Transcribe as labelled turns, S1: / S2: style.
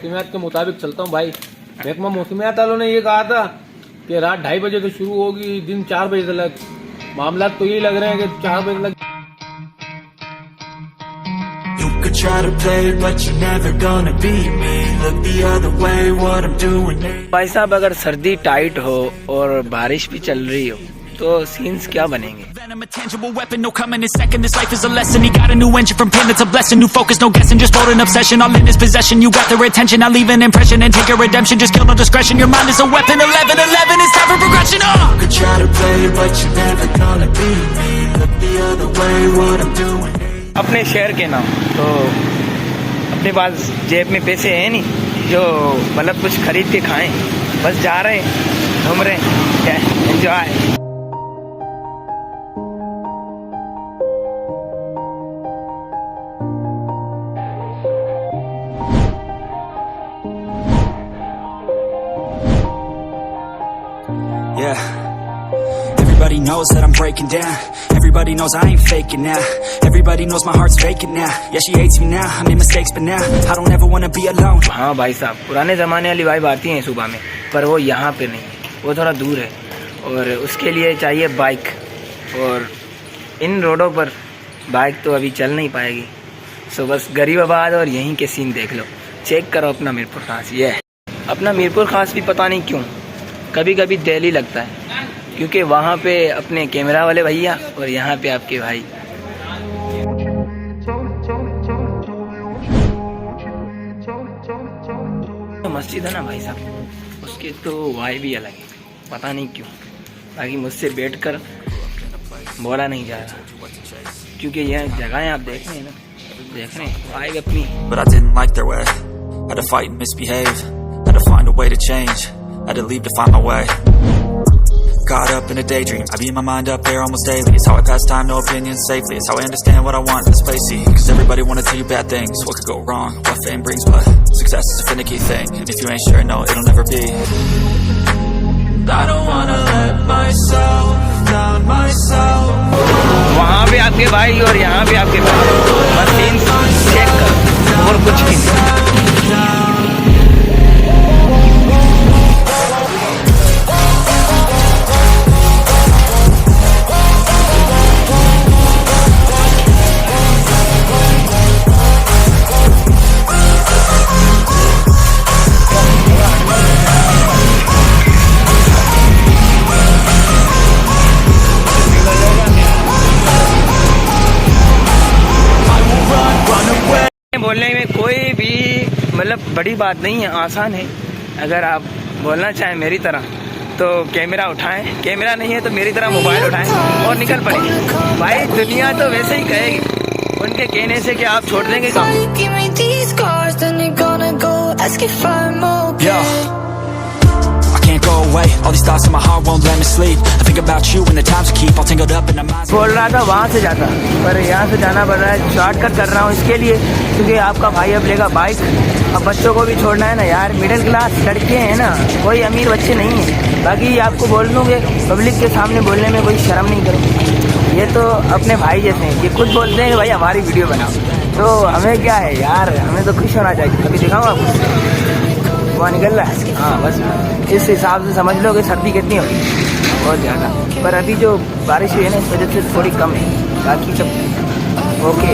S1: मौसमियात के मुताबिक चलता हूँ भाई। महकमा मौसमियात वालों ने ये कहा था कि रात 2:30 बजे से शुरू होगी, दिन 4 बजे तक। मामला तो यही लग रहे हैं कि 4 बजे तक।
S2: You could try to play but you're never gonna beat me. Look the other way, what I'm doing.
S3: भाई साहब, अगर सर्दी टाइट हो और बारिश भी चल रही हो तो सीन्स क्या बनेंगे?
S2: I'm a tangible weapon, no coming in second. This life is a lesson. He got a new engine from pain, it's a blessing. New focus, no guessing, just bold an obsession. All in his possession, you got their attention. I leave an impression and take your redemption. Just kill no discretion. Your mind is a weapon. 11-11, it's time for progression. You could try to play, but you're never gonna beat me. Look the other way, what I'm doing.
S3: अपने शहर के नाम तो अपने पास जेब में पैसे हैं नहीं जो मतलब कुछ खरीद के खाएं। बस जा रहे हैं, घूम रहे हैं, enjoy.
S2: Yeah, everybody knows that I'm breaking down. Everybody knows I ain't faking now. Everybody knows my heart's vacant now. Yeah, she hates me now, I made mistakes but now I don't ever wanna be alone.
S3: हाँ भाई साहब, पुराने ज़माने वाली vibe आती है सुबह में, पर वो यहाँ पे नहीं, वो थोड़ा दूर है और उसके लिए चाहिए बाइक। और इन रोडों पर बाइक तो अभी चल नहीं पाएगी। सो बस गरीबाबाद और यहीं के सीन देख लो, चेक करो अपना मीरपुर खास। ये है अपना मीरपुर खास भी पता नहीं क्यों कभी कभी दिल्ली लगता है, क्योंकि वहाँ पे अपने कैमरा वाले भैया और यहाँ पे आपके भाई। तो मस्जिद है ना भाई साहब, उसके तो वाइब भी अलग है, पता नहीं क्यों। बाकी मुझसे बैठकर बोला नहीं जा रहा, क्योंकि यह जगह आप देख रहे हैं ना, देख रहे हैं वाइब अपनी।
S2: But I didn't like their way. Had to fight and misbehave. Had to find a way to change. Had to leave to find my way. Caught up in a daydream, I beat my mind up there almost daily. It's how I pass time, no opinions safely. It's how I understand what I want in this place, see. Cause everybody wanna tell you bad things. What could go wrong, what fame brings, but success is a finicky thing. And if you ain't sure, no, it'll never be. I don't wanna let myself down myself.
S3: वहाँ पे आपके भाई और यहाँ पे आपके भाई, बस तीन चेक कर और कुछ भी नहीं। बोलने में कोई भी मतलब बड़ी बात नहीं है, आसान है। अगर आप बोलना चाहें मेरी तरह तो कैमरा उठाएं, कैमरा नहीं है तो मेरी तरह मोबाइल उठाएं और निकल पड़े। भाई दुनिया तो वैसे ही कहेगी, उनके कहने से कि आप छोड़ देंगे काम।
S2: Can't go away, all these thoughts in my heart won't let me sleep. I think about you and the times we keep all tangled up in our minds.
S3: बोल रहा था वहाँ से जाता, पर यहाँ से जाना पड़ रहा है। शॉर्टकट कर रहा हूँ इसके लिए, क्योंकि आपका भाई अब लेगा बाइक। अब बच्चों को भी छोड़ना है ना यार, मिडिल क्लास लड़के हैं ना, कोई अमीर बच्चे नहीं हैं। बाकी आपको बोल दूँगे, पब्लिक के सामने बोलने में कोई शर्म नहीं करो। ये तो अपने भाई जैसे हैं, ये खुद बोलते हैं कि भाई हमारी वीडियो बनाओ, तो हमें क्या है यार, हमें तो खुश होना चाहिए। अभी दिखाऊँ आपको वहाँ निकल रहा है। हाँ बस इस हिसाब से समझ लो कि सर्दी कितनी होगी, बहुत ज़्यादा। पर अभी जो बारिश हुई है ना, इस वजह से थोड़ी कम है, बाकी सब ओके।